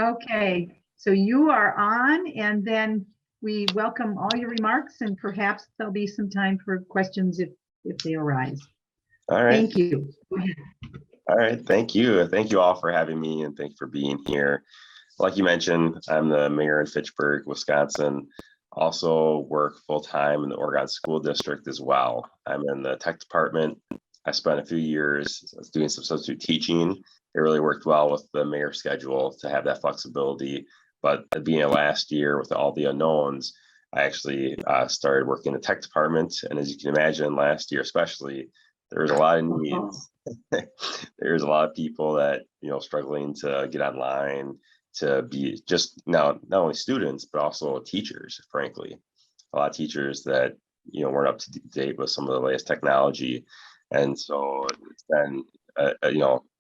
Okay, so you are on, and then we welcome all your remarks, and perhaps there'll be some time for questions if they arise. All right. Thank you. All right. Thank you. Thank you all for having me, and thank you for being here. Like you mentioned, I'm the mayor in Fitchburg, Wisconsin. Also work full-time in the Oregon School District as well. I'm in the tech department. I spent a few years doing some substitute teaching. It really worked well with the mayor schedule to have that flexibility. But at the beginning of last year, with all the unknowns, I actually started working in the tech department. And as you can imagine, last year especially, there was a lot of needs. There's a lot of people that, struggling to get online, to be just now not only students but also teachers. Frankly, a lot of teachers that weren't up to date with some of the latest technology, and so it's been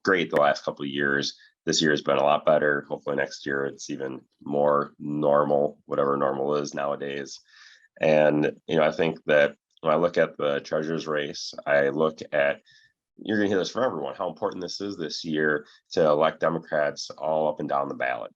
great the last couple of years. This year has been a lot better. Hopefully next year it's even more normal, whatever normal is nowadays. And I think that when I look at the treasurer's race, I look at, you're going to hear this from everyone, how important this is this year to elect Democrats all up and down the ballot.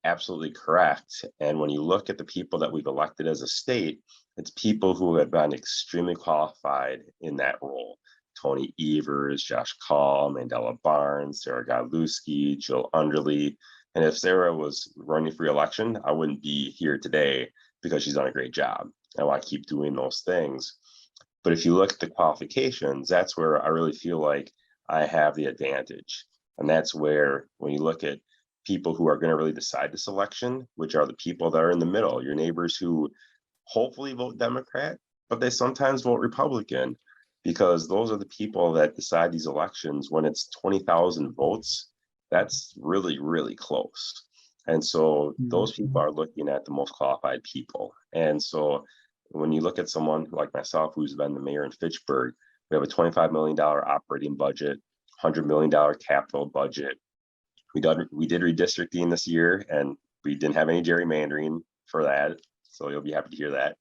Absolutely correct. And when you look at the people that we've elected as a state, it's people who have been extremely qualified in that role. Tony Evers, Josh Call, Mandela Barnes, Sarah Godlewski, Jill Underly. And if Sarah was running for re-election, I wouldn't be here today because she's done a great job. I want to keep doing those things. But if you look at the qualifications, that's where I really feel like I have the advantage. And that's where, when you look at people who are going to really decide this election, which are the people that are in the middle, your neighbors who hopefully vote Democrat, but they sometimes vote Republican, because those are the people that decide these elections. When it's 20,000 votes, that's really, really close. And so those people are looking at the most qualified people. And so when you look at someone like myself, who's been the mayor in Fitchburg, we have a $25 million operating budget, $100 million capital budget. We did redistricting this year, and we didn't have any gerrymandering for that. So you'll be happy to hear that.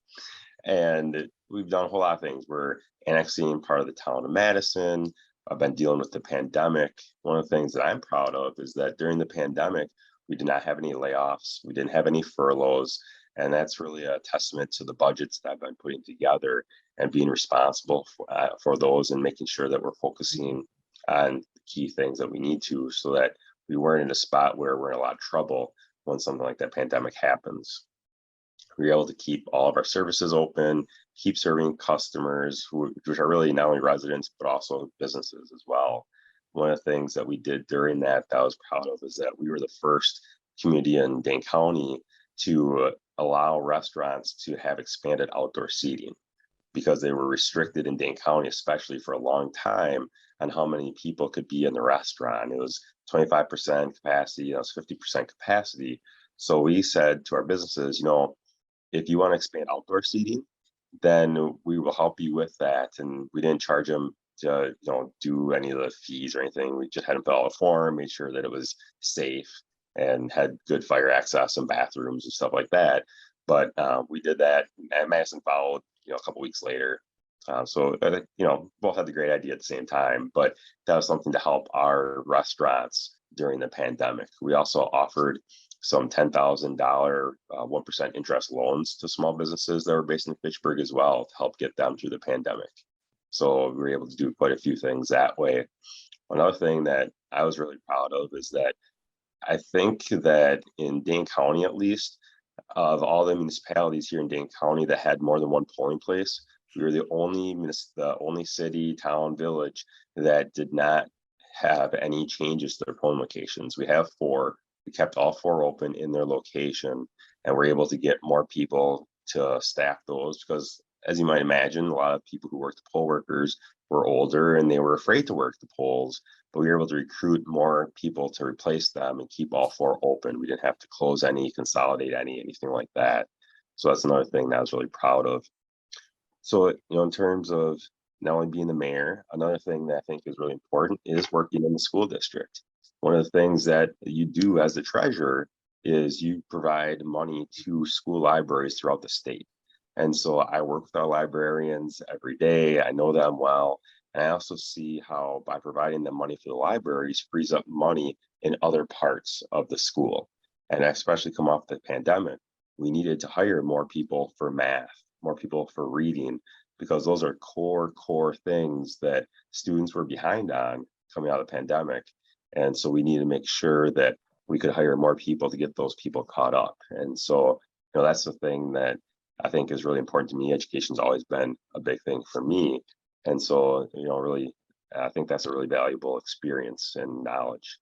And we've done a whole lot of things. We're annexing part of the town of Madison. I've been dealing with the pandemic. One of the things that I'm proud of is that during the pandemic, we did not have any layoffs. We didn't have any furloughs. And that's really a testament to the budgets that I've been putting together and being responsible for those, and making sure that we're focusing on key things that we need to, so that we weren't in a spot where we're in a lot of trouble when something like that pandemic happens. We were able to keep all of our services open, keep serving customers, which are really not only residents, but also businesses as well. One of the things that we did during that I was proud of is that we were the first community in Dane County to allow restaurants to have expanded outdoor seating, because they were restricted in Dane County, especially for a long time, on how many people could be in the restaurant. It was 25% capacity, it was 50% capacity. So we said to our businesses, if you want to expand outdoor seating, then we will help you with that. And we didn't charge them to do any of the fees or anything. We just had them fill out a form, made sure that it was safe and had good fire access and bathrooms and stuff like that. But we did that, and Madison followed a couple weeks later. So both had the great idea at the same time, but that was something to help our restaurants during the pandemic. We also offered some $10,000 1% interest loans to small businesses that were based in Fitchburg as well, to help get them through the pandemic. So we were able to do quite a few things that way. Another thing that I was really proud of is that I think that in Dane County, at least, of all the municipalities here in Dane County that had more than one polling place, we were the only city, town, village that did not have any changes to their polling locations. We have 4. We kept all 4 open in their location, and we're able to get more people to staff those, because, as you might imagine, a lot of people who work the poll workers were older and they were afraid to work the polls, but we were able to recruit more people to replace them and keep all 4 open. We didn't have to close any, consolidate anything like that. So that's another thing that I was really proud of. So, in terms of not only being the mayor, another thing that I think is really important is working in the school district. One of the things that you do as the treasurer is you provide money to school libraries throughout the state. And so I work with our librarians every day. I know them well. And I also see how, by providing them money for the libraries, frees up money in other parts of the school. And especially come off the pandemic, we needed to hire more people for math, more people for reading, because those are core things that students were behind on coming out of the pandemic. And so we need to make sure that we could hire more people to get those people caught up. And so, that's the thing that I think is really important to me. Education's always been a big thing for me. And so, really, I think that's a really valuable experience and knowledge.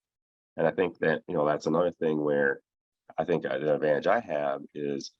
And I think that, that's another thing where I think the advantage I have is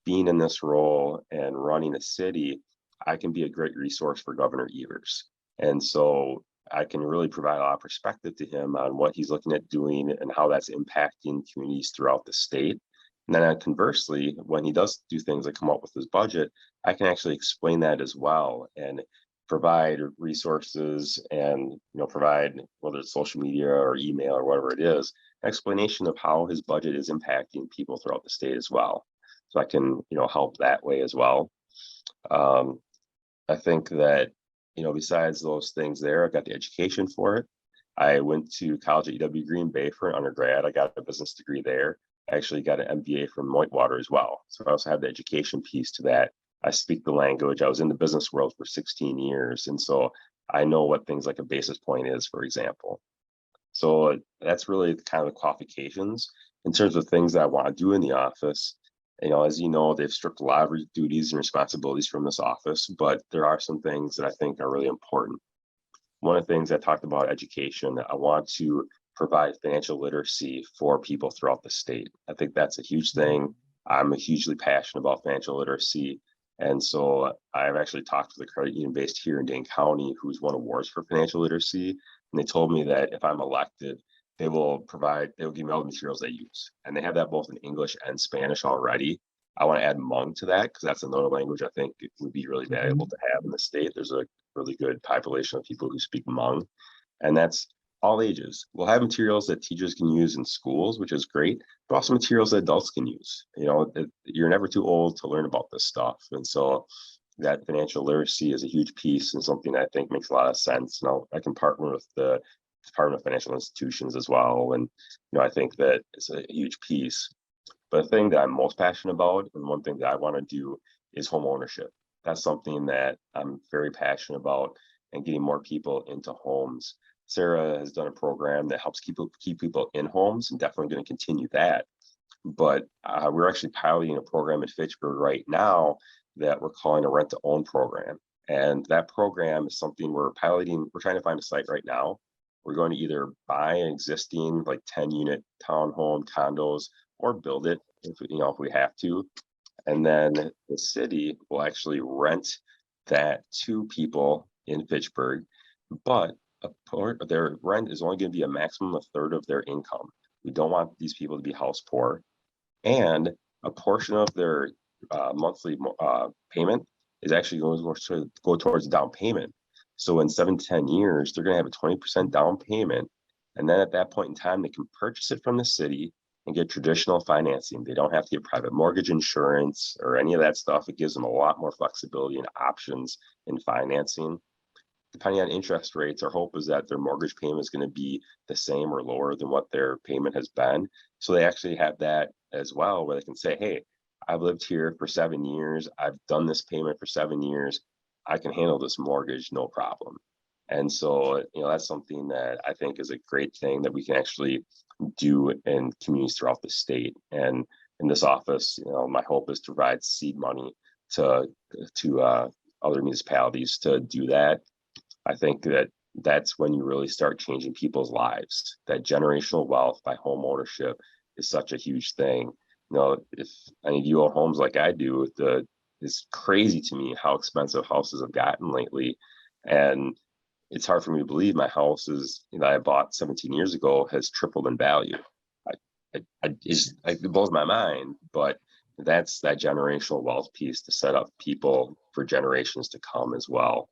being in this role and running a city. I can be a great resource for Governor Evers. And so I can really provide a lot of perspective to him on what he's looking at doing and how that's impacting communities throughout the state. And then conversely, when he does do things like come up with his budget, I can actually explain that as well and provide resources and provide, whether it's social media or email or whatever it is, an explanation of how his budget is impacting people throughout the state as well. So I can help that way as well. I think that besides those things there, I got the education for it. I went to college at UW Green Bay for an undergrad. I got a business degree there. I actually got an MBA from Whitewater as well. So I also have the education piece to that. I speak the language. I was in the business world for 16 years. And so I know what things like a basis point is, for example. So that's really kind of the qualifications. In terms of things that I want to do in the office, as you know, they've stripped a lot of duties and responsibilities from this office, but there are some things that I think are really important. One of the things I talked about education, I want to provide financial literacy for people throughout the state. I think that's a huge thing. I'm hugely passionate about financial literacy. And so I've actually talked to the credit union based here in Dane County, who's won awards for financial literacy. And they told me that if I'm elected, they will give me all the materials they use. And they have that both in English and Spanish already. I want to add Hmong to that because that's another language I think it would be really valuable to have in the state. There's a really good population of people who speak Hmong, and that's all ages. We'll have materials that teachers can use in schools, which is great, but also materials that adults can use. You're never too old to learn about this stuff. And so that financial literacy is a huge piece and something I think makes a lot of sense. And I can partner with the Department of Financial Institutions as well. And, I think that it's a huge piece. But the thing that I'm most passionate about, and one thing that I want to do, is home ownership. That's something that I'm very passionate about, and getting more people into homes. Sarah has done a program that helps keep people in homes, and definitely going to continue that. But we're actually piloting a program at Fitchburg right now that we're calling a rent to own program. And that program is something we're piloting. We're trying to find a site right now. We're going to either buy an existing 10-unit townhome condos or build it if we have to. And then the city will actually rent that to people in Fitchburg, but a part of their rent is only going to be a maximum of a third of their income. We don't want these people to be house poor. And a portion of their monthly payment is actually going to go towards down payment. So in 7 to 10 years, they're going to have a 20% down payment. And then at that point in time, they can purchase it from the city and get traditional financing. They don't have to get private mortgage insurance or any of that stuff. It gives them a lot more flexibility and options in financing. Depending on interest rates, our hope is that their mortgage payment is going to be the same or lower than what their payment has been. So they actually have that as well, where they can say, hey, I've lived here for 7 years. I've done this payment for 7 years. I can handle this mortgage, no problem. And so, that's something that I think is a great thing that we can actually do in communities throughout the state. And in this office, my hope is to provide seed money to other municipalities to do that. I think that that's when you really start changing people's lives. That generational wealth by home ownership is such a huge thing. If any of you own homes like I do, it's crazy to me how expensive houses have gotten lately. And it's hard for me to believe my house that I bought 17 years ago has tripled in value. It blows my mind, but that's that generational wealth piece to set up people for generations to come as well.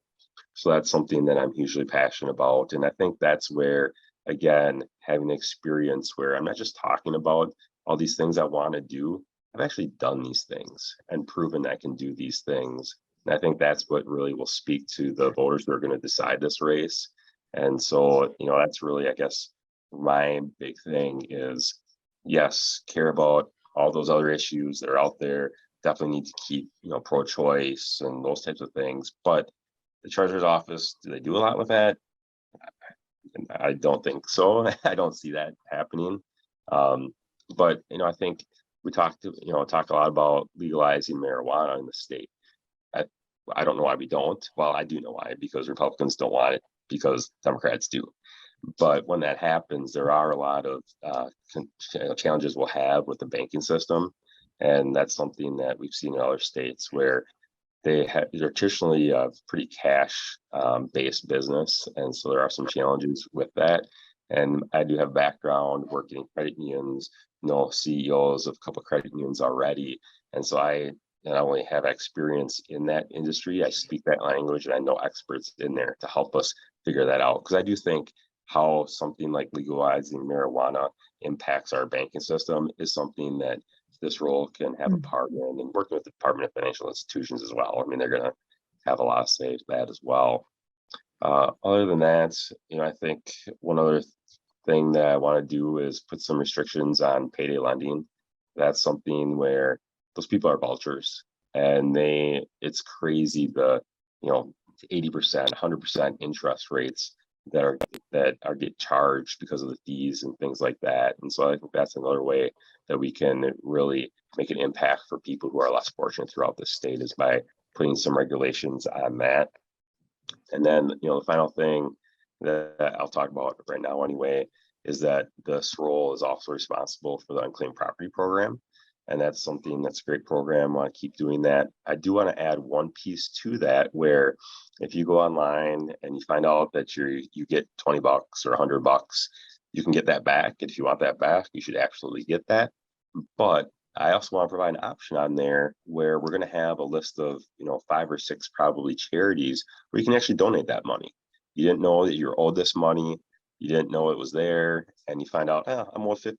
So that's something that I'm hugely passionate about. And I think that's where, again, having experience where I'm not just talking about all these things I want to do, I've actually done these things and proven I can do these things. And I think that's what really will speak to the voters who are going to decide this race. And so, that's really, I guess, my big thing is yes, care about all those other issues that are out there. Definitely need to keep, pro-choice and those types of things. But the treasurer's office, do they do a lot with that? I don't think so. I don't see that happening. Um, but I think we talked a lot about legalizing marijuana in the state. I, I don't know why we don't. Well, I do know why, because Republicans don't want it, because Democrats do. But when that happens, there are a lot of challenges we'll have with the banking system. And that's something that we've seen in other states where they're traditionally a pretty cash based business. And so there are some challenges with that. And I do have background working in credit unions, CEOs of a couple of credit unions already. And so I not only have experience in that industry, I speak that language, and I know experts in there to help us figure that out. Because I do think how something like legalizing marijuana impacts our banking system is something that this role can have a part in, and working with the Department of Financial Institutions as well. I mean, they're going to have a lot of say to that as well. Other than that, I think one other thing that I want to do is put some restrictions on payday lending. That's something where those people are vultures, and it's crazy the 80%, 100% interest rates that are get charged because of the fees and things like that. And so I think that's another way that we can really make an impact for people who are less fortunate throughout the state, is by putting some regulations on that. And then, the final thing that I'll talk about right now anyway, is that this role is also responsible for the unclaimed property program. And that's something that's a great program. I want to keep doing that. I do want to add one piece to that, where if you go online and you find out that you get $20 or $100, you can get that back. And if you want that back, you should absolutely get that. But I also want to provide an option on there where we're going to have a list of 5 or 6 probably charities where you can actually donate that money. You didn't know that you're owed this money. You didn't know it was there, and you find out, I'm owed $50.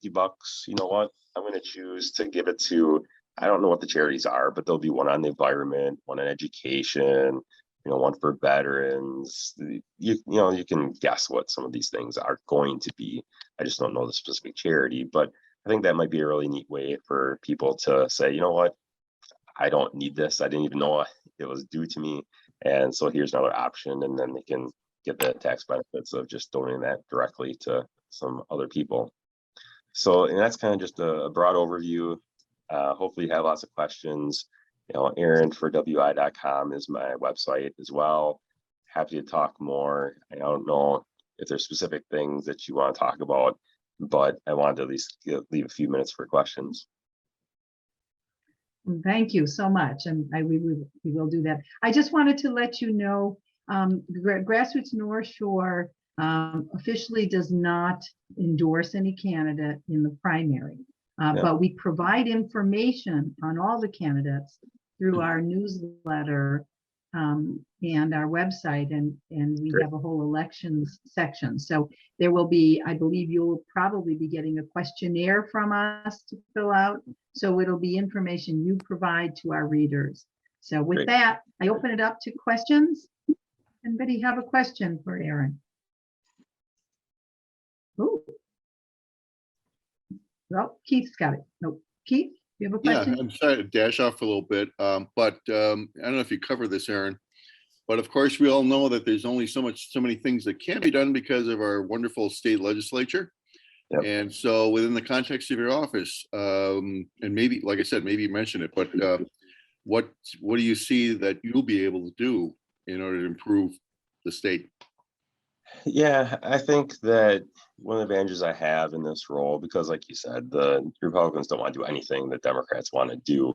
You know what? I'm going to choose to give it to, I don't know what the charities are, but there'll be one on the environment, one on education, one for veterans. You can guess what some of these things are going to be. I just don't know the specific charity, but I think that might be a really neat way for people to say, you know what, I don't need this. I didn't even know it was due to me. And so here's another option. And then they can get the tax benefits of just donating that directly to some other people. So, and that's kind of just a broad overview. Hopefully you have lots of questions. Aaron for wi.com is my website as well. Happy to talk more. I don't know if there's specific things that you want to talk about, but I wanted to at least leave a few minutes for questions. Thank you so much, and we will do that. I just wanted to let you know, Grassroots North Shore officially does not endorse any candidate in the primary, but we provide information on all the candidates through our newsletter and our website, and we have a whole elections section. So there will be, I believe you'll probably be getting a questionnaire from us to fill out. So it'll be information you provide to our readers. So with that, I open it up to questions. Anybody have a question for Aaron? Oh, well, Keith's got it. No, Keith, you have a question? Yeah, I'm sorry to dash off a little bit, but I don't know if you cover this, Aaron. But of course, we all know that there's only so many things that can be done because of our wonderful state legislature. Yep. And so within the context of your office, and maybe, like I said, maybe you mentioned it, but what do you see that you'll be able to do in order to improve the state? Yeah, I think that one of the advantages I have in this role, because like you said, the Republicans don't want to do anything that Democrats want to do.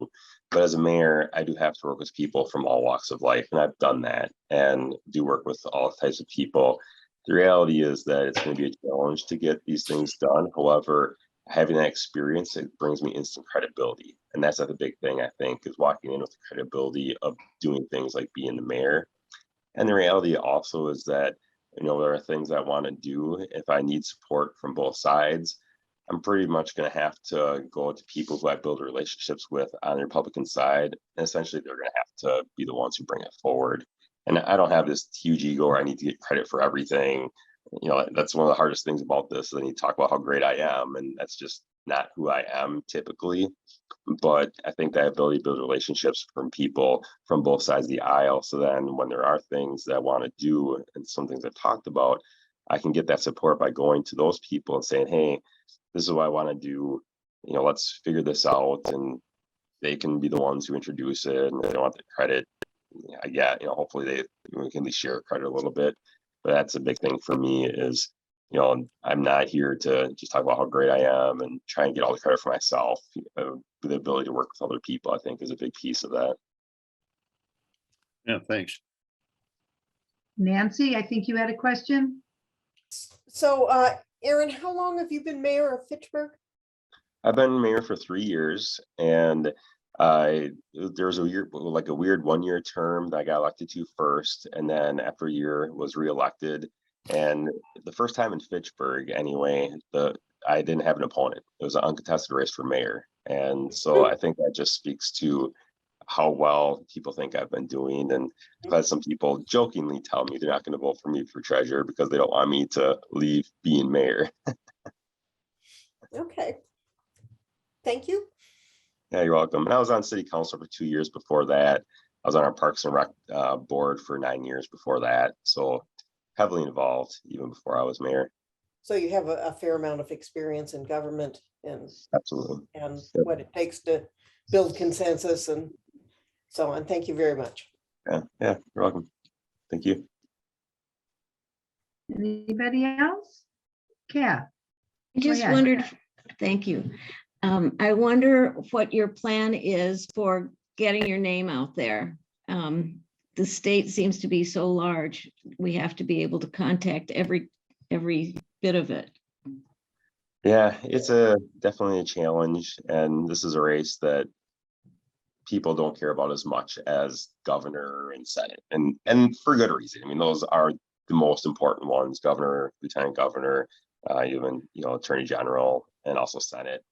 But as a mayor, I do have to work with people from all walks of life, and I've done that and do work with all types of people. The reality is that it's going to be a challenge to get these things done. However, having that experience, it brings me instant credibility. And that's the big thing, I think, is walking in with the credibility of doing things like being the mayor. And the reality also is that there are things I want to do. If I need support from both sides, I'm pretty much going to have to go to people who I build relationships with on the Republican side. And essentially, they're going to have to be the ones who bring it forward. And I don't have this huge ego where I need to get credit for everything. that's one of the hardest things about this. Then you talk about how great I am, and that's just not who I am typically. But I think that ability to build relationships from people from both sides of the aisle. So then when there are things that I want to do and some things I've talked about, I can get that support by going to those people and saying, hey, this is what I want to do. Let's figure this out. And they can be the ones who introduce it, and they don't want the credit. I get, hopefully we can at least share credit a little bit. But that's a big thing for me is, I'm not here to just talk about how great I am and try and get all the credit for myself. The ability to work with other people, I think, is a big piece of that. Yeah, thanks. Nancy, I think you had a question. So, Aaron, how long have you been mayor of Fitchburg? I've been mayor for 3 years, and there was a weird 1-year term that I got elected to first, and then after a year was reelected. And the first time in Fitchburg, anyway, I didn't have an opponent. It was an uncontested race for mayor, and so I think that just speaks to how well people think I've been doing. And I've had some people jokingly tell me they're not going to vote for me for treasurer because they don't want me to leave being mayor. Okay. Thank you. Yeah, you're welcome. And I was on city council for 2 years before that. I was on our Parks and Rec board for 9 years before that. So heavily involved even before I was mayor. So you have a fair amount of experience in government and Absolutely. and Yep. what it takes to build consensus and so on. Thank you very much. Yeah, you're welcome. Thank you. Anybody else? Kat? I just ahead. wondered, thank you. I wonder what your plan is for getting your name out there. The state seems to be so large. We have to be able to contact every bit of it. Yeah, it's definitely a challenge. And this is a race that people don't care about as much as governor and senate, and for good reason. I mean, those are the most important ones: governor, lieutenant governor, even attorney general, and also senate.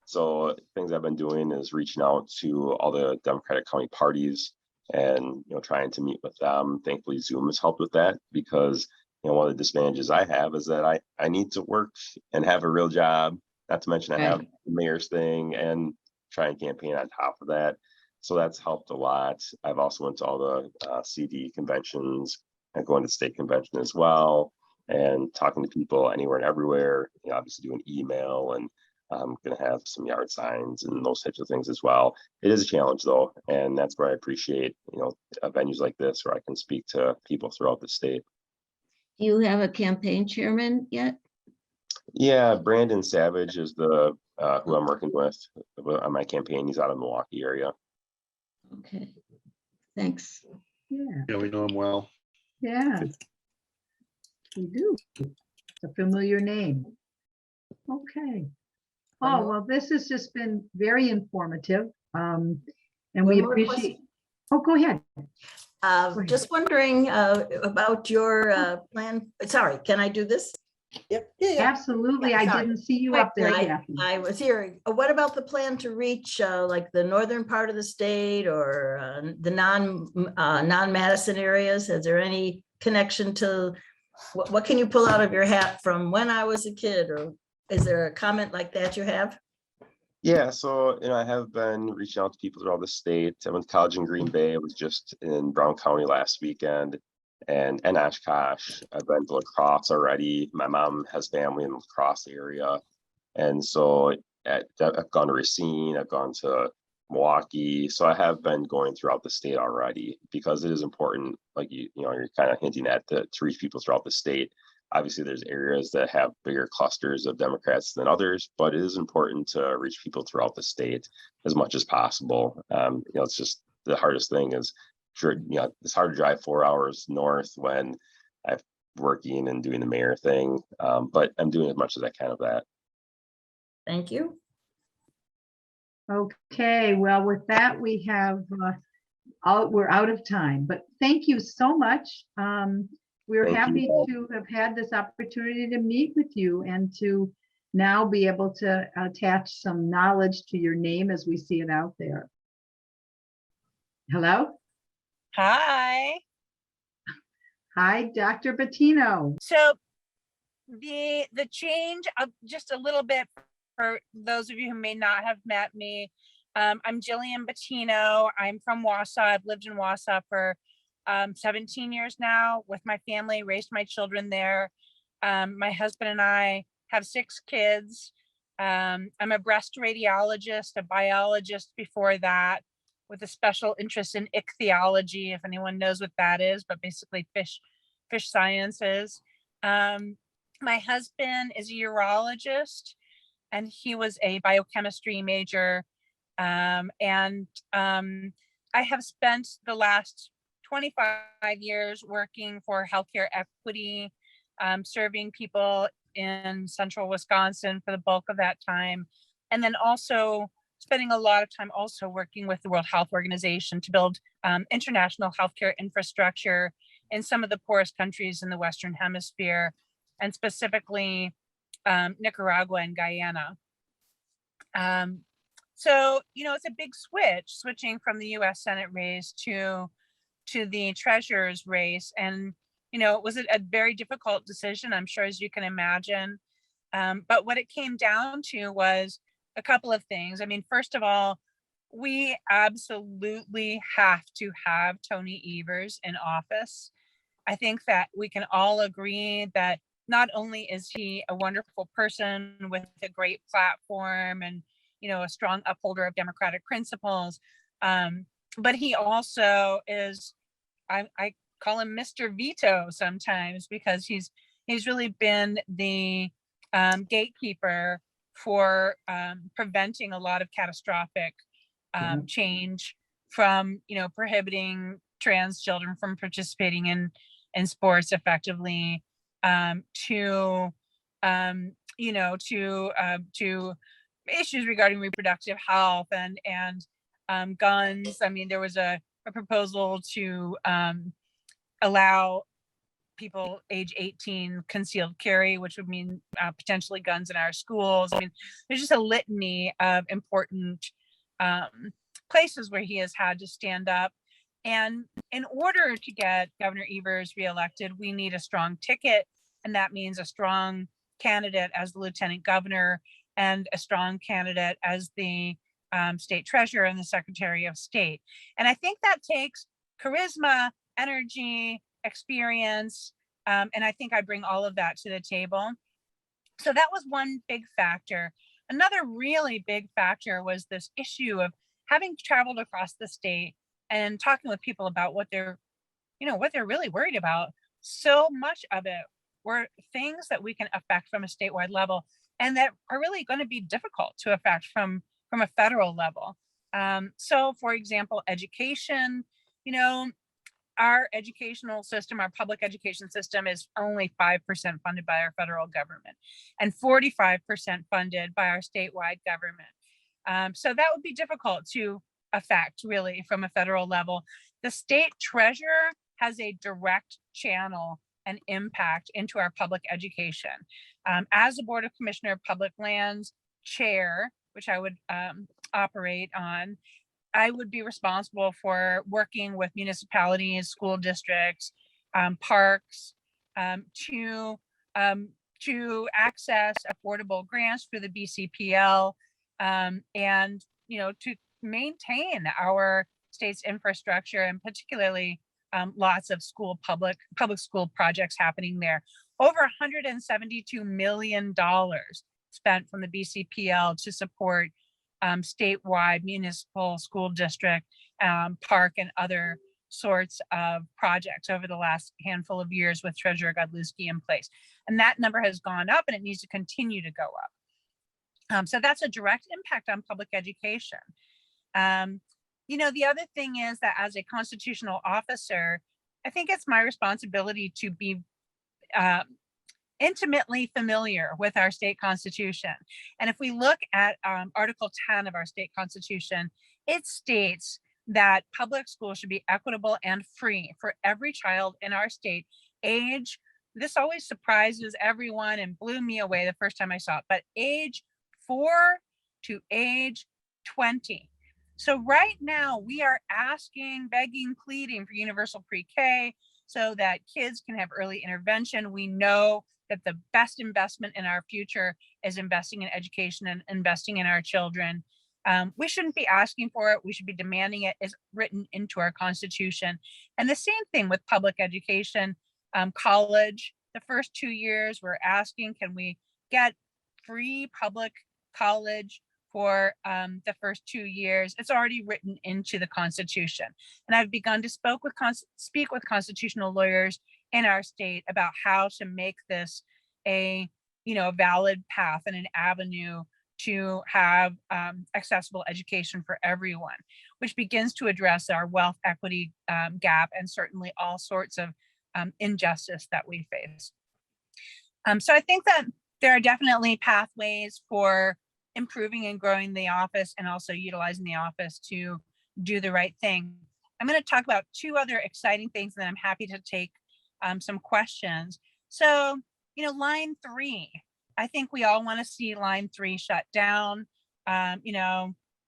So things I've been doing is reaching out to all the Democratic county parties and trying to meet with them. Thankfully, Zoom has helped with that because one of the disadvantages I have is that I need to work and have a real job. Not to mention I have Right. the mayor's thing and try and campaign on top of that. So that's helped a lot. I've also went to all the CD conventions and going to state convention as well, and talking to people anywhere and everywhere. Obviously doing email, and I'm going to have some yard signs and those types of things as well. It is a challenge though, and that's where I appreciate venues like this where I can speak to people throughout the state. Do you have a campaign chairman yet? Yeah, Brandon Savage is the who I'm working with on my campaign. He's out of the Milwaukee area. Okay, thanks. Yeah, Yeah, we know him well. yeah. We do. It's a familiar name. Okay. Oh, well, this has just been very informative. And we One more appreciate. Oh, go ahead. ahead. Just wondering about your plan. Sorry, can I do this? Yep. Yeah. Absolutely. Yeah, I sorry. didn't see you up there, Kathy. I was hearing, what about the plan to reach like the northern part of the state or the non-Madison areas? Is there any connection to what can you pull out of your hat from when I was a kid, or is there a comment like that you have? Yeah, so I have been reaching out to people throughout the state. I went to college in Green Bay. I was just in Brown County last weekend, and Oshkosh. I've been to La Crosse already. My mom has family in the La Crosse area, and so I've gone to Racine. I've gone to Milwaukee. So I have been going throughout the state already because it is important. Like you're kind of hinting at to reach people throughout the state. Obviously, there's areas that have bigger clusters of Democrats than others, but it is important to reach people throughout the state as much as possible. It's just the hardest thing is, it's hard to drive 4 hours north when I'm working and doing the mayor thing, but I'm doing as much as I can of that. Thank you. Okay, well, with that, we have, we're out of time, but thank you so much. We're Thank happy you. to have had this opportunity to meet with you and to now be able to attach some knowledge to your name as we see it out there. Hello? Hi. Hi, Dr. Battino. So The change of just a little bit for those of you who may not have met me. I'm Gillian Battino. I'm from Wausau. I've lived in Wausau for 17 years now with my family, raised my children there. My husband and I have 6 kids. I'm a breast radiologist, a biologist before that, with a special interest in ichthyology, if anyone knows what that is, but basically fish sciences. My husband is a urologist, and he was a biochemistry major. I have spent the last 25 years working for healthcare equity, serving people in central Wisconsin for the bulk of that time. And then also spending a lot of time also working with the World Health Organization to build international healthcare infrastructure in some of the poorest countries in the Western Hemisphere, and specifically Nicaragua and Guyana. So, it's a big switching from the US Senate race to the treasurer's race. And, it was a very difficult decision, I'm sure, as you can imagine. But what it came down to was a couple of things. I mean, first of all, we absolutely have to have Tony Evers in office. I think that we can all agree that not only is he a wonderful person with a great platform and, a strong upholder of democratic principles, but he also is, I call him Mr. Veto sometimes, because he's really been the gatekeeper for preventing a lot of catastrophic change, from prohibiting trans children from participating in sports effectively, to issues regarding reproductive health and guns. I mean, there was a proposal to allow people age 18 concealed carry, which would mean potentially guns in our schools. I mean, there's just a litany of important places where he has had to stand up. And in order to get Governor Evers reelected, we need a strong ticket. And that means a strong candidate as the lieutenant governor and a strong candidate as the state treasurer and the secretary of state. And I think that takes charisma, energy, experience. And I think I bring all of that to the table. So that was one big factor. Another really big factor was this issue of having traveled across the state and talking with people about what they're really worried about. So much of it were things that we can affect from a statewide level, and that are really going to be difficult to affect from a federal level. So, for example, education. Our educational system, our public education system, is only 5% funded by our federal government and 45% funded by our statewide government. So that would be difficult to affect, really, from a federal level. The state treasurer has a direct channel and impact into our public education. As a Board of Commissioner of Public Lands chair, which I would operate on, I would be responsible for working with municipalities, school districts, parks, to access affordable grants through the BCPL, and to maintain our state's infrastructure, and particularly lots of public school projects happening there. Over $172 million spent from the BCPL to support statewide municipal school district, park, and other sorts of projects over the last handful of years with Treasurer Godlewski in place. And that number has gone up, and it needs to continue to go up. So that's a direct impact on public education. The other thing is that as a constitutional officer, I think it's my responsibility to be intimately familiar with our state constitution. And if we look at Article 10 of our state constitution, it states that public schools should be equitable and free for every child in our state. This always surprises everyone and blew me away the first time I saw it, but age 4 to age 20. So right now we are asking, begging, pleading for universal pre-K, so that kids can have early intervention. We know that the best investment in our future is investing in education and investing in our children. We shouldn't be asking for it. We should be demanding it. It's written into our Constitution. And the same thing with public education, college. The first 2 years, we're asking, can we get free public college for the first 2 years? It's already written into the Constitution. And I've begun to speak with constitutional lawyers in our state about how to make this a valid path and an avenue to have accessible education for everyone, which begins to address our wealth equity gap and certainly all sorts of injustice that we face. So I think that there are definitely pathways for improving and growing the office and also utilizing the office to do the right thing. I'm going to talk about 2 other exciting things, and then I'm happy to take some questions. So, line 3, I think we all want to see line 3 shut down.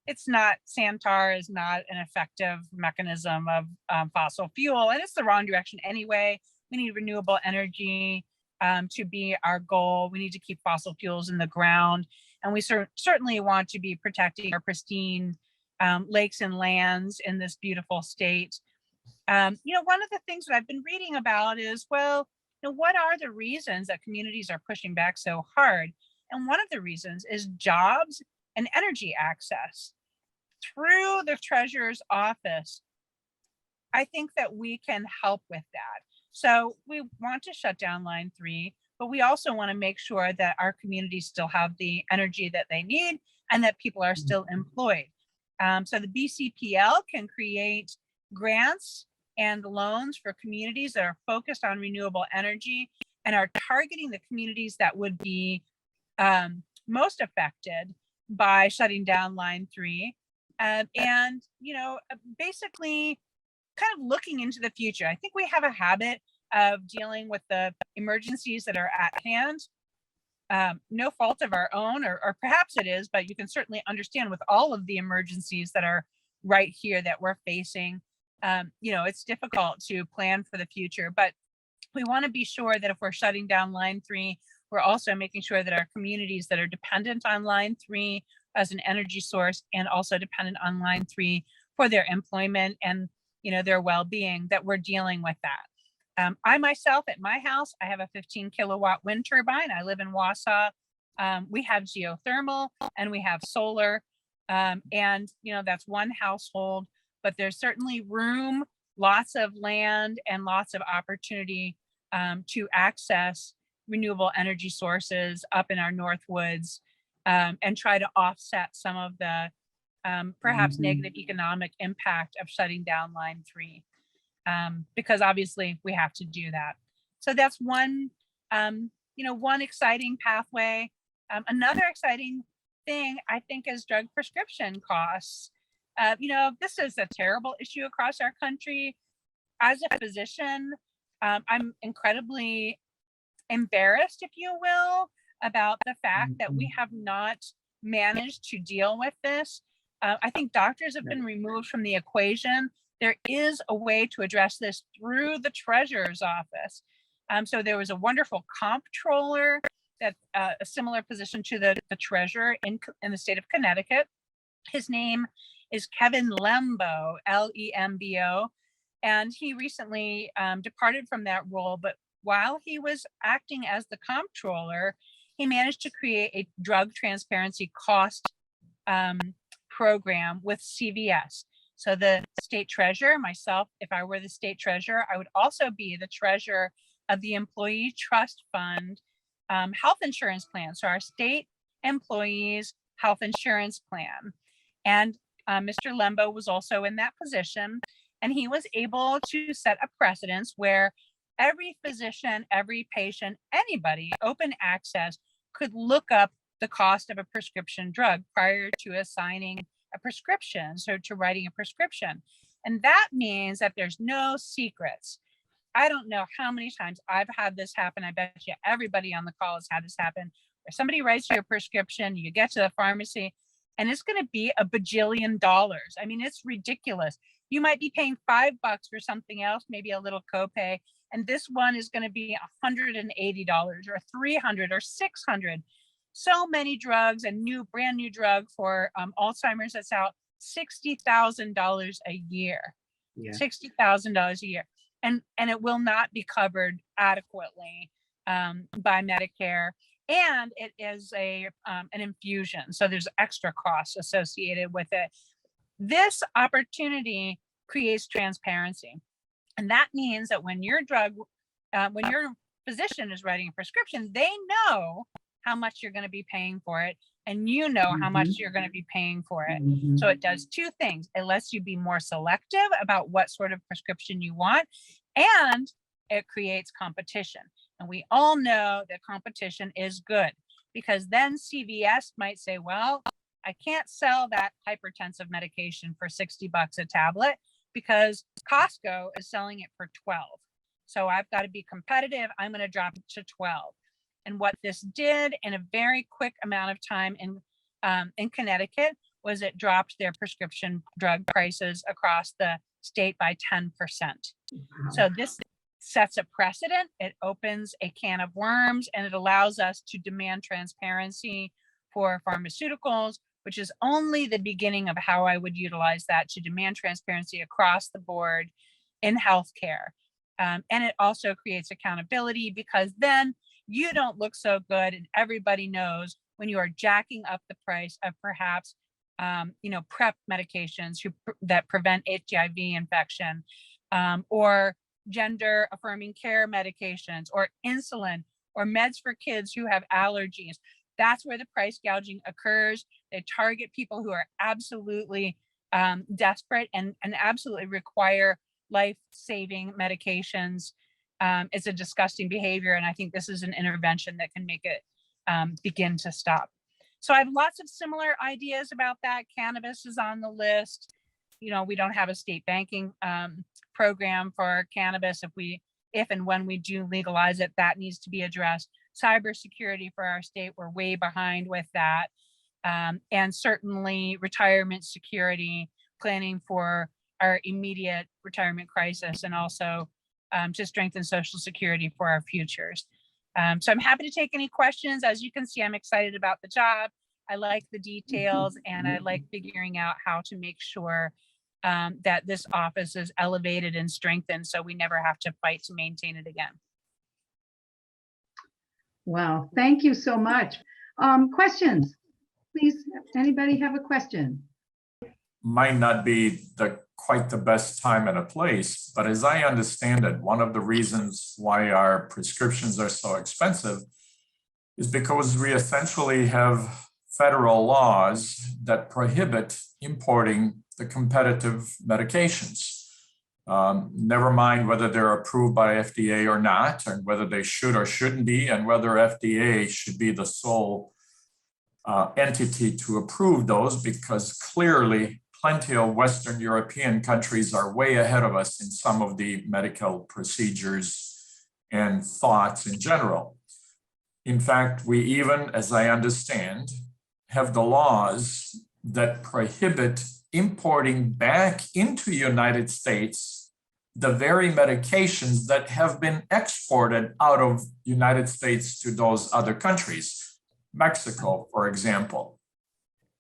It's not, Santar is not an effective mechanism of fossil fuel, and it's the wrong direction anyway. We need renewable energy to be our goal. We need to keep fossil fuels in the ground, and we certainly want to be protecting our pristine lakes and lands in this beautiful state. One of the things that I've been reading about is, well, what are the reasons that communities are pushing back so hard? And one of the reasons is jobs and energy access. Through the treasurer's office, I think that we can help with that. So we want to shut down line 3, but we also want to make sure that our communities still have the energy that they need and that people are still employed. So the BCPL can create grants and loans for communities that are focused on renewable energy and are targeting the communities that would be most affected by shutting down line 3. And basically kind of looking into the future. I think we have a habit of dealing with the emergencies that are at hand. No fault of our own, or perhaps it is, but you can certainly understand with all of the emergencies that are right here that we're facing. It's difficult to plan for the future, but we want to be sure that if we're shutting down line 3, we're also making sure that our communities that are dependent on line 3 as an energy source and also dependent on line 3 for their employment and their well-being, that we're dealing with that. I myself, at my house, I have a 15 kilowatt wind turbine. I live in Wausau. We have geothermal and we have solar, and that's one household, but there's certainly room, lots of land and lots of opportunity to access renewable energy sources up in our North Woods, and try to offset some of the perhaps negative economic impact of shutting down line 3, because obviously we have to do that. So that's one exciting pathway. Another exciting thing, I think, is drug prescription costs. This is a terrible issue across our country. As a physician, I'm incredibly embarrassed, if you will, about the fact that we have not managed to deal with this. I think doctors have been removed from the equation. There is a way to address this through the treasurer's office. So there was a wonderful comptroller, that a similar position to the treasurer in the state of Connecticut. His name is Kevin Lembo, Lembo, and he recently departed from that role. But while he was acting as the comptroller, he managed to create a drug transparency cost program with CVS. So the state treasurer, myself, if I were the state treasurer, I would also be the treasurer of the employee trust fund health insurance plan. So our state employees health insurance plan. And Mr. Lembo was also in that position, and he was able to set a precedence where every physician, every patient, anybody, open access, could look up the cost of a prescription drug prior to assigning a prescription, so to writing a prescription. And that means that there's no secrets. I don't know how many times I've had this happen. I bet you everybody on the call has had this happen, where somebody writes you a prescription, you get to the pharmacy, and it's going to be $1 bajillion. I mean, it's ridiculous. you might be paying $5 for something else, maybe a little copay. And this one is going to be $180 or $300 or $600. So many drugs, and brand new drug for Alzheimer's that's out, $60,000 a year. Yeah. $60,000 a year. And it will not be covered adequately by Medicare. And it is an infusion. So there's extra costs associated with it. This opportunity creates transparency. And that means that when your physician is writing a prescription, they know how much you're going to be paying for it. And you know how much you're going to be paying for it. So it does two things. It lets you be more selective about what sort of prescription you want, and it creates competition. And we all know that competition is good, because then CVS might say, well, I can't sell that hypertensive medication for $60 a tablet because Costco is selling it for 12. So I've got to be competitive. I'm going to drop it to 12. And what this did in a very quick amount of time in Connecticut was it dropped their prescription drug prices across the state by 10%. So this sets a precedent. It opens a can of worms, and it allows us to demand transparency for pharmaceuticals, which is only the beginning of how I would utilize that, to demand transparency across the board in healthcare. And it also creates accountability, because then you don't look so good, and everybody knows when you are jacking up the price of perhaps, PrEP medications that prevent HIV infection, or gender affirming care medications, or insulin, or meds for kids who have allergies. That's where the price gouging occurs. They target people who are absolutely desperate and absolutely require life-saving medications. It's a disgusting behavior, and I think this is an intervention that can make it begin to stop. So I have lots of similar ideas about that. Cannabis is on the list. We don't have a state banking program for cannabis. If and when we do legalize it, that needs to be addressed. Cybersecurity for our state, we're way behind with that. And certainly retirement security, planning for our immediate retirement crisis, and also to strengthen Social Security for our futures. So I'm happy to take any questions. As you can see, I'm excited about the job. I like the details, and I like figuring out how to make sure that this office is elevated and strengthened, so we never have to fight to maintain it again. Wow, thank you so much. Questions? Please, anybody have a question? Might not be quite the best time and a place, but as I understand it, one of the reasons why our prescriptions are so expensive is because we essentially have federal laws that prohibit importing the competitive medications. Never mind whether they're approved by FDA or not, and whether they should or shouldn't be, and whether FDA should be the sole entity to approve those, because clearly plenty of Western European countries are way ahead of us in some of the medical procedures and thoughts in general. In fact, we even, as I understand, have the laws that prohibit importing back into the United States the very medications that have been exported out of the United States to those other countries. Mexico, for example.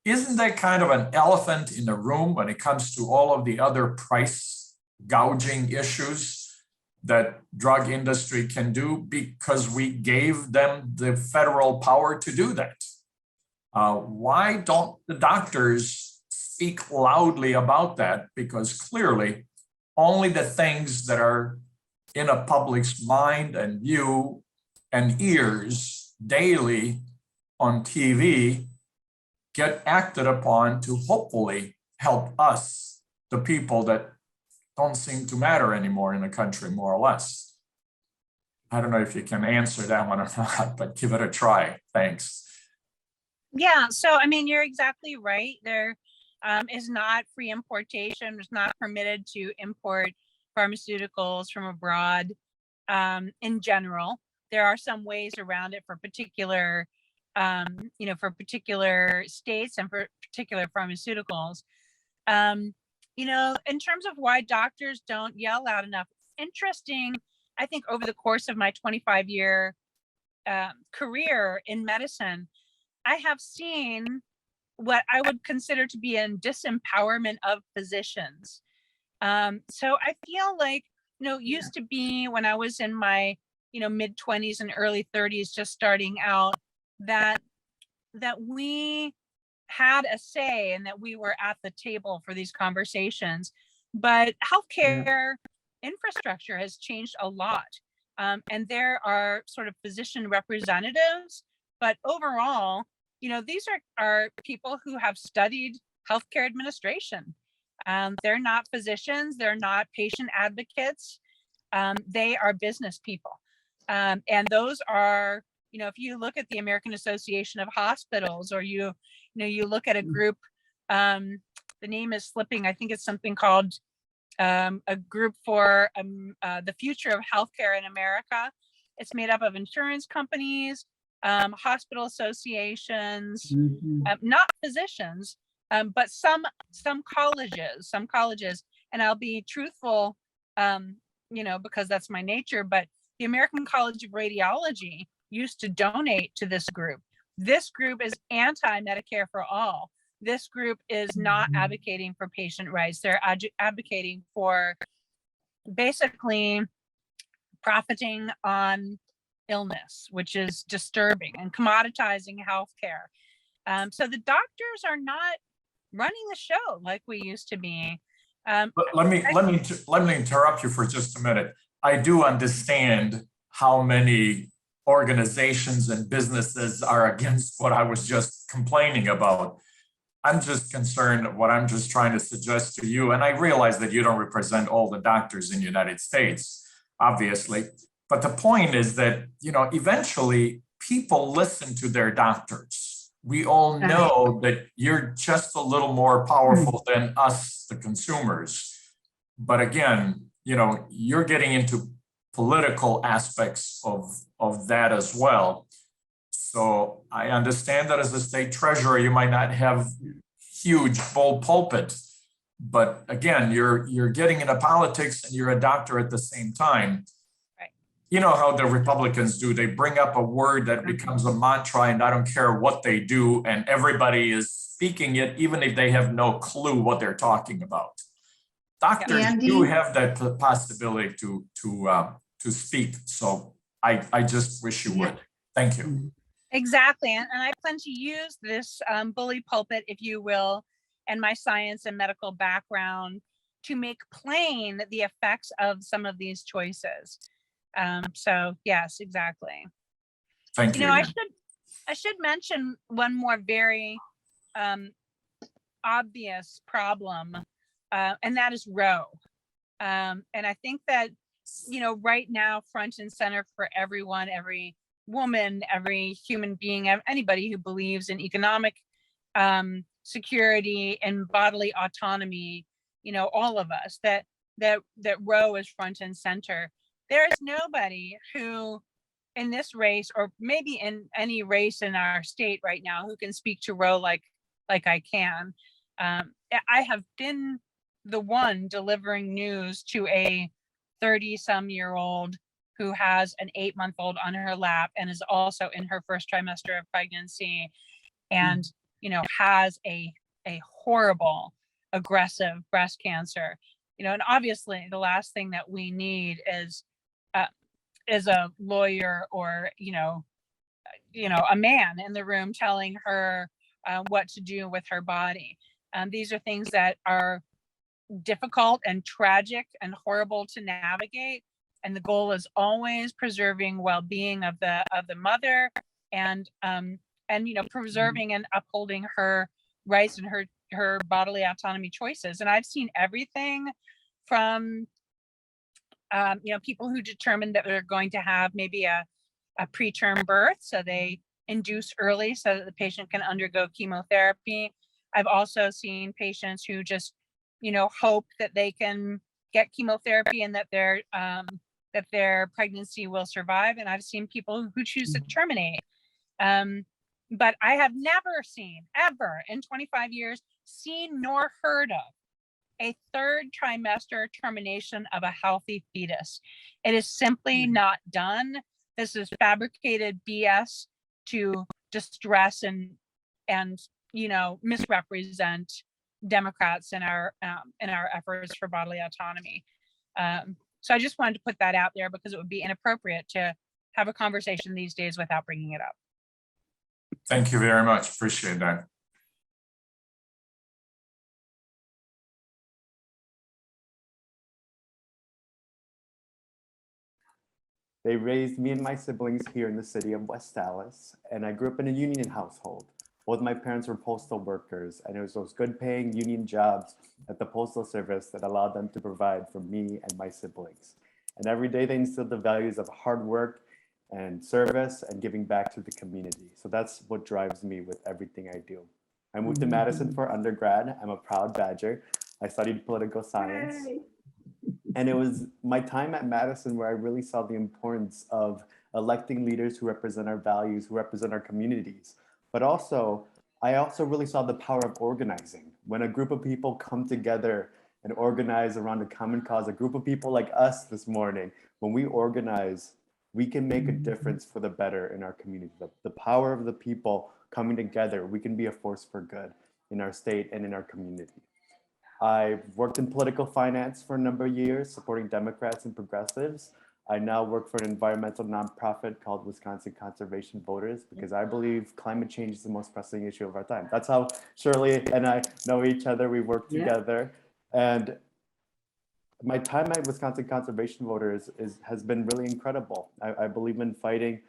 Isn't that kind of an elephant in the room when it comes to all of the other price gouging issues that drug industry can do, because we gave them the federal power to do that? Why don't the doctors speak loudly about that? Because clearly only the things that are in a public's mind and view and ears daily on TV get acted upon to hopefully help us, the people that don't seem to matter anymore in the country, more or less. I don't know if you can answer that one or not, but give it a try. Thanks. Yeah, so I mean, you're exactly right. There is not free importation. It's not permitted to import pharmaceuticals from abroad in general. There are some ways around it for particular for particular states and for particular pharmaceuticals. in terms of why doctors don't yell out enough, it's interesting. I think over the course of my 25-year career in medicine, I have seen what I would consider to be a disempowerment of physicians. So I feel like, used to be when I was in my, mid 20s and early 30s, just starting out, that we had a say and that we were at the table for these conversations. But healthcare infrastructure has changed a lot. And there are sort of physician representatives, but overall, these are people who have studied healthcare administration. They're not physicians, they're not patient advocates. They are business people. And those are, if you look at the American Association of Hospitals, or you look at a group, the name is slipping, I think it's something called a group for the future of healthcare in America. It's made up of insurance companies, hospital associations, not physicians, but some colleges. And I'll be truthful, because that's my nature, but the American College of Radiology used to donate to this group. This group is anti-Medicare for all. This group is not advocating for patient rights. They're advocating for basically profiting on illness, which is disturbing, and commoditizing healthcare. So the doctors are not running the show like we used to be. But let me interrupt you for just a minute. I do understand how many organizations and businesses are against what I was just complaining about. I'm just concerned, what I'm just trying to suggest to you, and I realize that you don't represent all the doctors in the United States, obviously, but the point is that, eventually people listen to their doctors. We all know that you're just a little more powerful than us, the consumers. But again, you're getting into political aspects of that as well. So I understand that as a state treasurer, you might not have huge bull pulpit, but again, you're getting into politics and you're a doctor at the same time. Right. You know how the Republicans do. They bring up a word that becomes a mantra, and I don't care what they do, and everybody is speaking it, even if they have no clue what they're talking about. Doctors do have that possibility to speak. So I just wish you would. Thank you. Exactly. And I plan to use this bully pulpit, if you will, and my science and medical background to make plain the effects of some of these choices. So yes, exactly. Thank you. I should mention one more very obvious problem, and that is Roe. And I think that, right now, front and center for everyone, every woman, every human being, anybody who believes in economic security and bodily autonomy, all of us, that Roe is front and center. There is nobody who in this race, or maybe in any race in our state right now, who can speak to Roe like I can. I have been the one delivering news to a 30-some-year-old who has an 8-month-old on her lap and is also in her first trimester of pregnancy, and has a horrible, aggressive breast cancer. And obviously the last thing that we need is a lawyer or a man in the room telling her what to do with her body. These are things that are difficult and tragic and horrible to navigate. And the goal is always preserving well-being of the mother, and preserving and upholding her rights and her bodily autonomy choices. And I've seen everything from people who determine that they're going to have maybe a preterm birth, so they induce early so that the patient can undergo chemotherapy. I've also seen patients who just hope that they can get chemotherapy and that their pregnancy will survive. And I've seen people who choose to terminate. But I have never seen, ever in 25 years, seen nor heard of a third trimester termination of a healthy fetus. It is simply not done. This is fabricated BS to distress and misrepresent Democrats in our efforts for bodily autonomy. So I just wanted to put that out there because it would be inappropriate to have a conversation these days without bringing it up. Thank you very much. Appreciate that. They raised me and my siblings here in the city of West Dallas, and I grew up in a union household. Both my parents were postal workers, and it was those good paying union jobs at the Postal Service that allowed them to provide for me and my siblings. And every day they instilled the values of hard work and service and giving back to the community. So that's what drives me with everything I do. I moved to Madison for undergrad. I'm a proud Badger. I studied political science. Yay. And it was my time at Madison where I really saw the importance of electing leaders who represent our values, who represent our communities. But also, I also really saw the power of organizing. When a group of people come together and organize around a common cause, a group of people like us this morning, when we organize, we can make a difference for the better in our community. The power of the people coming together, we can be a force for good in our state and in our community. I've worked in political finance for a number of years, supporting Democrats and progressives. I now work for an environmental nonprofit called Wisconsin Conservation Voters because I believe climate change is the most pressing issue of our time. That's how Shirley and I know each other. We work together. And my time at Wisconsin Conservation Voters has been really incredible. I believe in fighting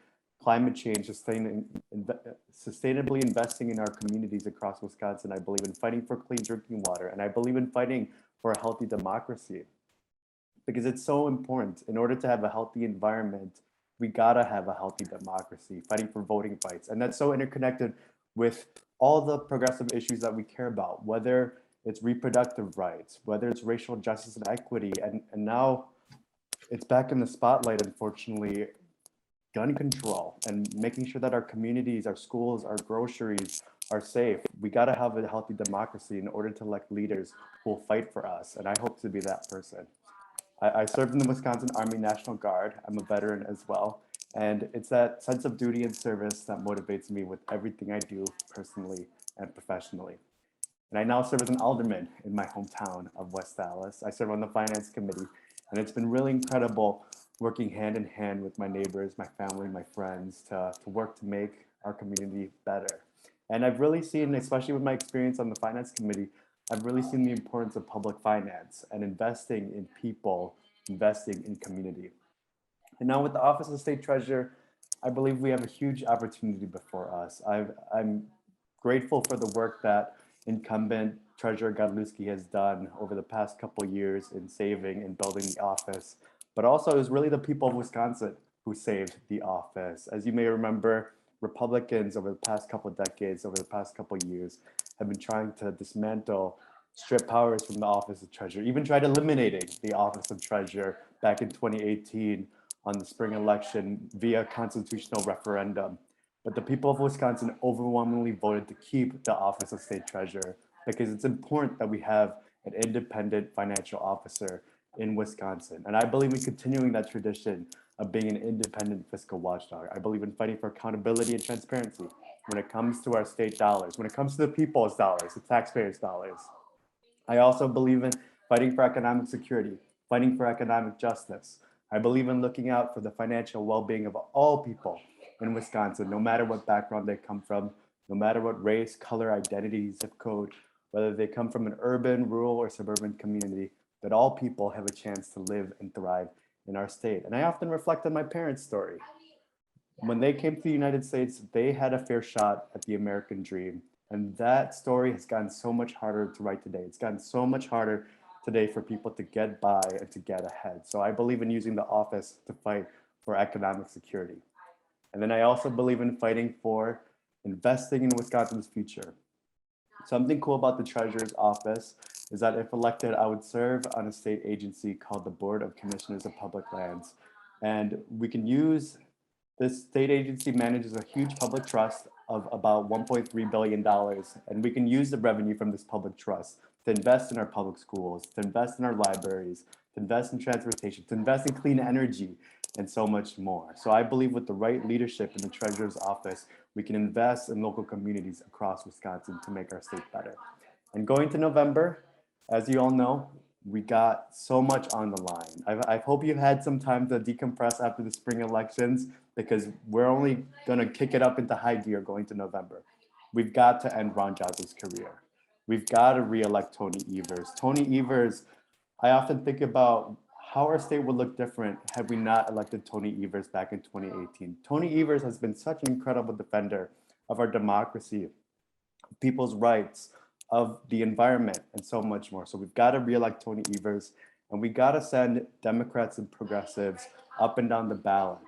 climate change, sustainably investing in our communities across Wisconsin. I believe in fighting for clean drinking water, and I believe in fighting for a healthy democracy because it's so important. In order to have a healthy environment, we gotta have a healthy democracy, fighting for voting rights. And that's so interconnected with all the progressive issues that we care about, whether it's reproductive rights, whether it's racial justice and equity. And now it's back in the spotlight, unfortunately, gun control and making sure that our communities, our schools, our groceries are safe. We got to have a healthy democracy in order to elect leaders who will fight for us. And I hope to be that person. I served in the Wisconsin Army National Guard. I'm a veteran as well. And it's that sense of duty and service that motivates me with everything I do personally and professionally. And I now serve as an alderman in my hometown of West Dallas. I serve on the finance committee, and it's been really incredible working hand in hand with my neighbors, my family, my friends to work to make our community better. And I've really seen, especially with my experience on the finance committee, I've really seen the importance of public finance and investing in people, investing in community. And now with the Office of State Treasurer, I believe we have a huge opportunity before us. I'm grateful for the work that incumbent Treasurer Godlewski has done over the past couple of years in saving and building the office. But also it was really the people of Wisconsin who saved the office. As you may remember, Republicans over the past couple of decades, over the past couple of years, have been trying to dismantle, strip powers from the Office of Treasurer, even tried eliminating the Office of Treasurer back in 2018 on the spring election via constitutional referendum. But the people of Wisconsin overwhelmingly voted to keep the Office of State Treasurer because it's important that we have an independent financial officer in Wisconsin. And I believe in continuing that tradition of being an independent fiscal watchdog. I believe in fighting for accountability and transparency when it comes to our state dollars, when it comes to the people's dollars, the taxpayers' dollars. I also believe in fighting for economic security, fighting for economic justice. I believe in looking out for the financial well-being of all people in Wisconsin, no matter what background they come from, no matter what race, color, identity, zip code, whether they come from an urban, rural, or suburban community, that all people have a chance to live and thrive in our state. And I often reflect on my parents' story. When they came to the United States, they had a fair shot at the American dream. And that story has gotten so much harder to write today. It's gotten so much harder today for people to get by and to get ahead. So I believe in using the office to fight for economic security. And then I also believe in fighting for investing in Wisconsin's future. Something cool about the Treasurer's office is that if elected, I would serve on a state agency called the Board of Commissioners of Public Lands. And we can use, this state agency manages a huge public trust of about $1.3 billion. And we can use the revenue from this public trust to invest in our public schools, to invest in our libraries, to invest in transportation, to invest in clean energy, and so much more. So I believe with the right leadership in the Treasurer's Office, we can invest in local communities across Wisconsin to make our state better. And going to November, as you all know, we got so much on the line. I hope you had some time to decompress after the spring elections, because we're only gonna kick it up into high gear going to November. We've got to end Ron Jazz's career. We've got to re-elect Tony Evers. Tony Evers, I often think about how our state would look different had we not elected Tony Evers back in 2018. Tony Evers has been such an incredible defender of our democracy, people's rights, of the environment, and so much more. So we've got to re-elect Tony Evers, and we got to send Democrats and progressives up and down the ballot,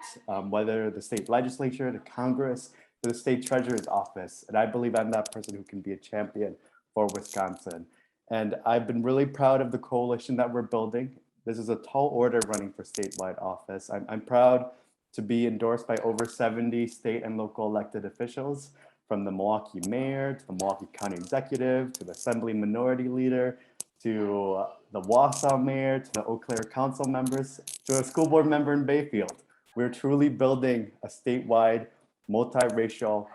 whether the state legislature, the Congress, to the state treasurer's office. And I believe I'm that person who can be a champion for Wisconsin. And I've been really proud of the coalition that we're building. This is a tall order running for statewide office. I'm proud to be endorsed by over 70 state and local elected officials, from the Milwaukee mayor to the Milwaukee County executive, to the Assembly minority leader, to the Wausau mayor, to the Eau Claire council members, to a school board member in Bayfield. We're truly building a statewide, multiracial,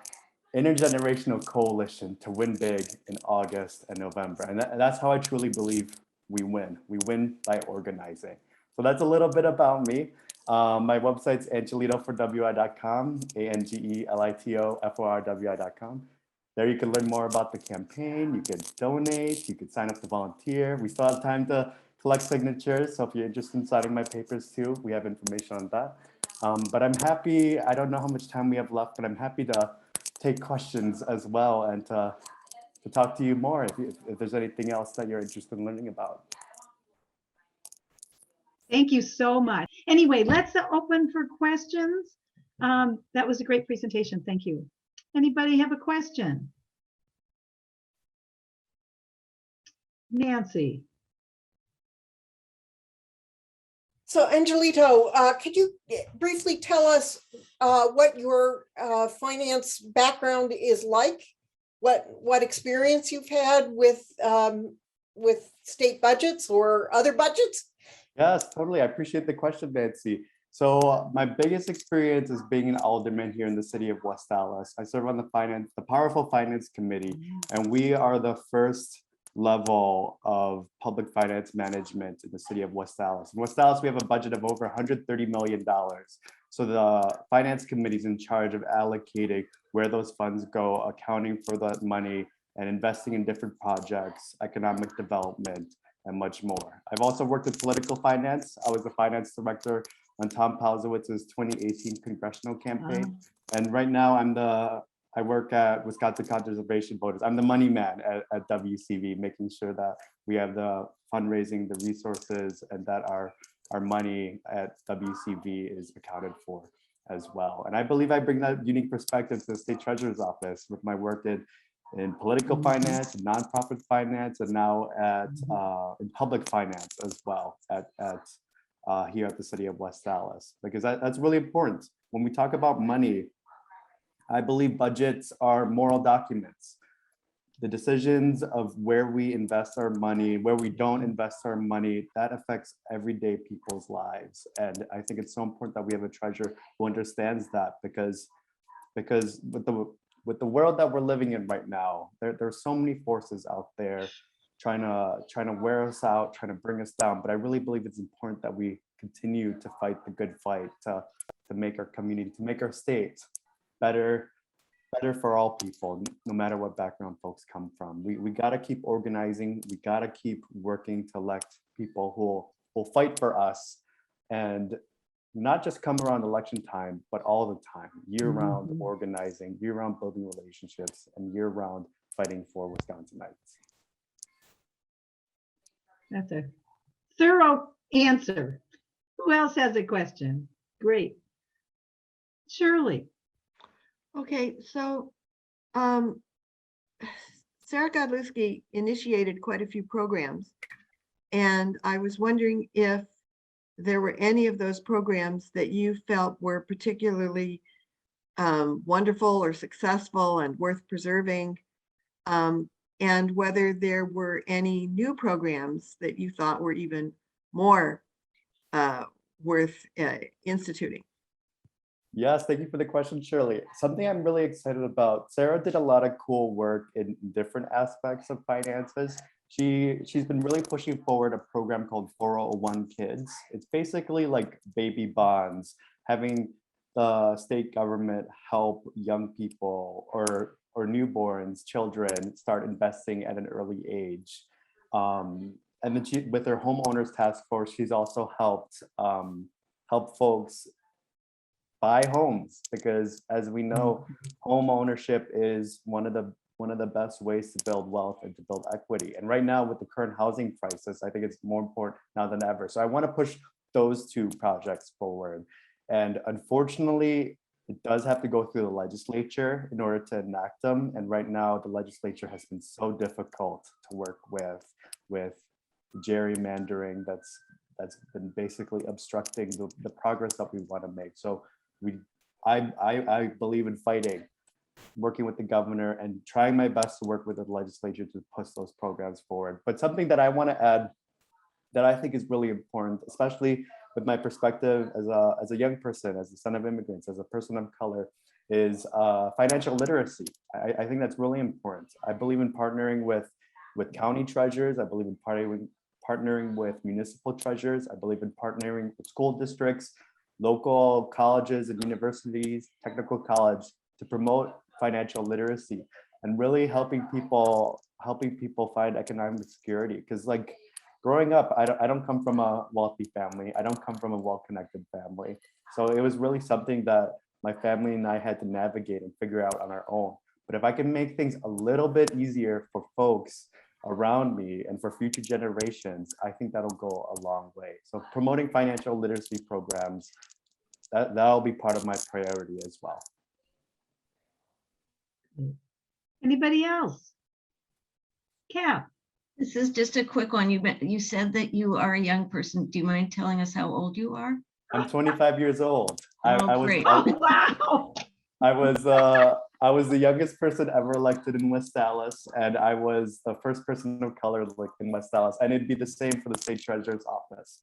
intergenerational coalition to win big in August and November. And that's how I truly believe we win. We win by organizing. So that's a little bit about me. My website's angelitoforwi.com, ANGELITOFORWI.com. There you can learn more about the campaign. You can donate, you can sign up to volunteer. We still have time to collect signatures. So if you're interested in signing my papers too, we have information on that. But I'm happy, I don't know how much time we have left, but I'm happy to take questions as well, and to talk to you more if there's anything else that you're interested in learning about. Thank you so much. Anyway, let's open for questions. That was a great presentation. Thank you. Anybody have a question? Nancy. So Angelito, could you briefly tell us what your finance background is like? What experience you've had with state budgets or other budgets? Yes, totally. I appreciate the question, Nancy. So my biggest experience is being an alderman here in the city of West Dallas. I serve on the powerful finance committee, and we are the first level of public finance management in the city of West Dallas. In West Dallas, we have a budget of over $130 million. So the finance committee is in charge of allocating where those funds go, accounting for that money, and investing in different projects, economic development, and much more. I've also worked in political finance. I was the finance director on Tom Pausowitz's 2018 congressional campaign. And right now I work at Wisconsin Conservation Voters. I'm the money man at WCV, making sure that we have the fundraising, the resources, and that our money at WCV is accounted for as well. And I believe I bring that unique perspective to the state treasurer's office with my work in political finance, nonprofit finance, and now in public finance as well here at the city of West Dallas, because that's really important. When we talk about money, I believe budgets are moral documents. The decisions of where we invest our money, where we don't invest our money, that affects everyday people's lives. And I think it's so important that we have a treasurer who understands that, because with the world that we're living in right now, there's so many forces out there trying to wear us out, trying to bring us down. But I really believe it's important that we continue to fight the good fight, to make our community, to make our state better for all people, no matter what background folks come from. We got to keep organizing. We got to keep working to elect people who will fight for us, and not just come around election time, but all the time, year-round organizing, year-round building relationships, and year-round fighting for Wisconsinites. That's a thorough answer. Who else has a question? Great. Shirley. Okay, so Sarah Godlewski initiated quite a few programs, and I was wondering if there were any of those programs that you felt were particularly wonderful or successful and worth preserving, and whether there were any new programs that you thought were even more worth instituting. Yes, thank you for the question, Shirley. Something I'm really excited about. Sarah did a lot of cool work in different aspects of finances. She's been really pushing forward a program called 401 Kids. It's basically like baby bonds, having the state government help young people or newborns, children start investing at an early age. And then with her homeowners task force, she's also helped help folks buy homes, because as we know, home ownership is one of the best ways to build wealth and to build equity. And right now with the current housing crisis, I think it's more important now than ever. So I want to push those two projects forward. And unfortunately, it does have to go through the legislature in order to enact them. And right now the legislature has been so difficult to work with gerrymandering that's been basically obstructing the progress that we want to make. So I believe in fighting, working with the governor and trying my best to work with the legislature to push those programs forward. But something that I want to add that I think is really important, especially with my perspective as a young person, as the son of immigrants, as a person of color, is financial literacy. I think that's really important. I believe in partnering with county treasurers. I believe in partnering with municipal treasurers. I believe in partnering with school districts, local colleges and universities, technical college, to promote financial literacy and really helping people find economic security. Because like growing up, I don't come from a wealthy family. I don't come from a well-connected family. So it was really something that my family and I had to navigate and figure out on our own. But if I can make things a little bit easier for folks around me and for future generations, I think that'll go a long way. So promoting financial literacy programs, that'll be part of my priority as well. Anybody else? Cap? This is just a quick one. You said that you are a young person. Do you mind telling us how old you are? I'm 25 years old. Great. Wow. I was the youngest person ever elected in West Dallas, and I was the first person of color elected in West Dallas, and it'd be the same for the state treasurer's office.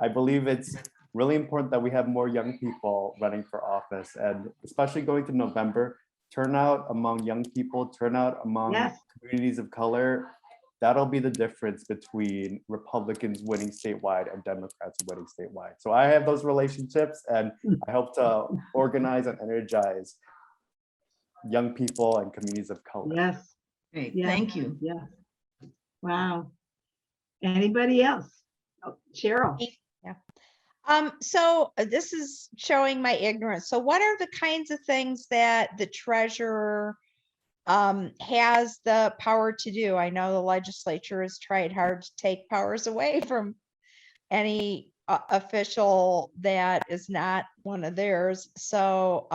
I believe it's really important that we have more young people running for office, and especially going to November, turnout among young people, turnout among communities of color. That'll be the difference between Republicans winning statewide and Democrats winning statewide. So I have those relationships, and I hope to organize and energize young people and communities of color. Yes. Great. Yeah. Thank you. Yeah. Wow. Anybody else? Oh, Cheryl. So this is showing my ignorance. So what are the kinds of things that the treasurer has the power to do? I know the legislature has tried hard to take powers away from any official that is not one of theirs. So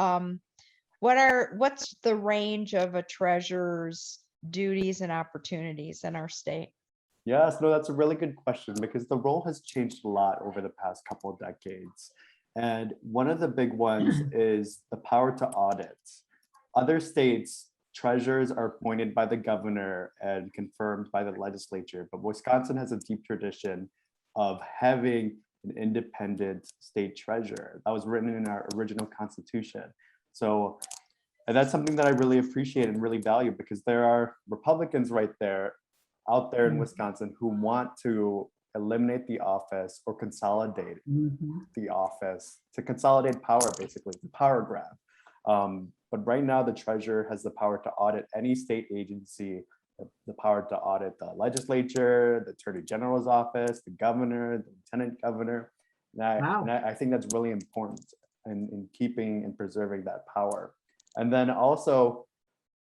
what's the range of a treasurer's duties and opportunities in our state? Yes, no, that's a really good question, because the role has changed a lot over the past couple of decades. And one of the big ones is the power to audit. Other states, treasurers are appointed by the governor and confirmed by the legislature, but Wisconsin has a deep tradition of having an independent state treasurer. That was written in our original constitution. So, and that's something that I really appreciate and really value, because there are Republicans out there in Wisconsin who want to eliminate the office or consolidate the office, to consolidate power, basically, the power grab. But right now, the treasurer has the power to audit any state agency, the power to audit the legislature, the attorney general's office, the governor, the lieutenant governor. And I think that's really important in keeping and preserving that power. And then also,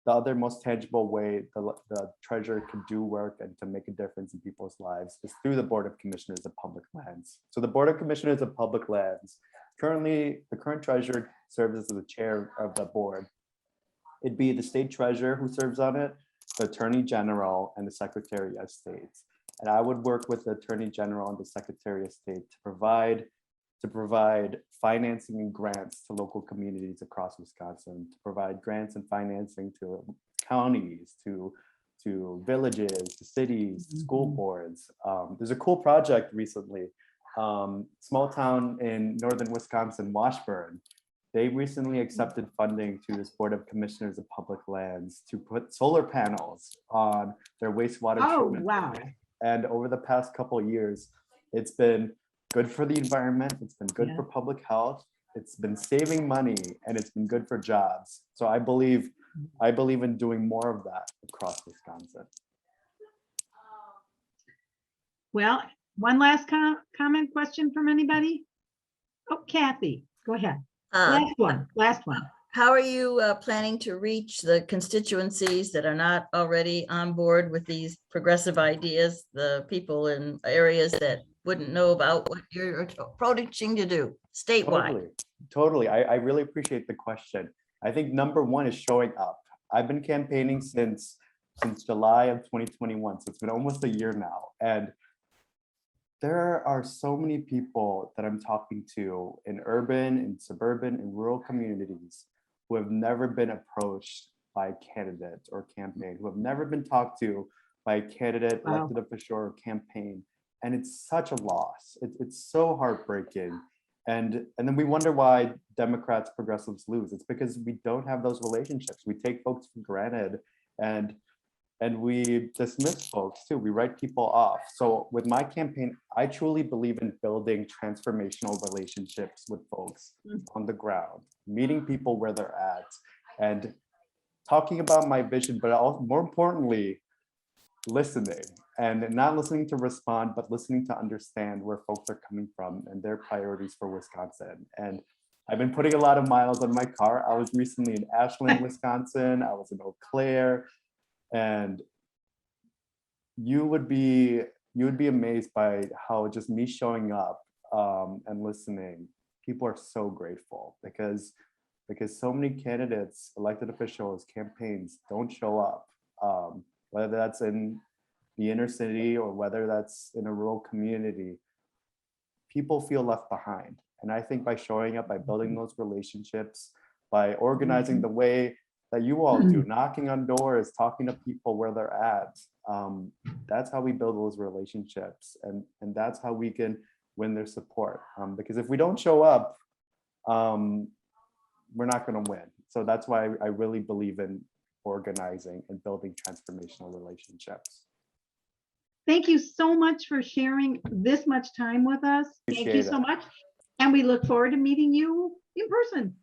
the other most tangible way the treasurer can do work and to make a difference in people's lives is through the Board of Commissioners of Public Lands. So the Board of Commissioners of Public Lands, currently, the current treasurer serves as the chair of the board. It'd be the state treasurer who serves on it, the attorney general, and the secretary of state. And I would work with the attorney general and the secretary of state to provide financing and grants to local communities across Wisconsin, to provide grants and financing to counties, to to villages, to cities, to school Mhm. boards. There's a cool project recently, small town in northern Wisconsin, Washburn. They recently accepted funding to the Board of Commissioners of Public Lands to put solar panels on their wastewater Oh, treatment. wow. And over the past couple of years, it's been good for the environment, it's been good Yeah. for public health, it's been saving money, and it's been good for jobs. So I believe in doing more of that across Wisconsin. Well, one last comment, question from anybody? Oh, Kathy, go ahead. Last one. How are you planning to reach the constituencies that are not already on board with these progressive ideas, the people in areas that wouldn't know about what you're approaching to do statewide? Totally. I really appreciate the question. I think number one is showing up. I've been campaigning since July of 2021, so it's been almost a year now. And there are so many people that I'm talking to in urban and suburban and rural communities who have never been approached by a candidate or campaign, who have never been talked to by a candidate, Wow. elected official, or campaign. And it's such a loss. It's so heartbreaking. And then we wonder why Democrats, progressives lose. It's because we don't have those relationships. We take folks for granted, and we dismiss folks too. We write people off. So with my campaign, I truly believe in building transformational relationships with folks on the ground, meeting people where they're at, and talking about my vision, but also, more importantly, listening, and not listening to respond, but listening to understand where folks are coming from and their priorities for Wisconsin. And I've been putting a lot of miles on my car. I was recently in Ashland, Wisconsin. I was in Eau Claire. And you would be amazed by how just me showing up and listening, people are so grateful because so many candidates, elected officials, campaigns don't show up, whether that's in the inner city or whether that's in a rural community. People feel left behind. And I think by showing up, by building those relationships, by organizing the way that you all do, knocking on doors, talking to people where they're at. That's how we build those relationships, and that's how we can win their support. Because if we don't show up, we're not going to win. So that's why I really believe in organizing and building transformational relationships. Thank you so much for sharing this much time with us. Thank you Appreciate so it. much. And we look forward to meeting you in person.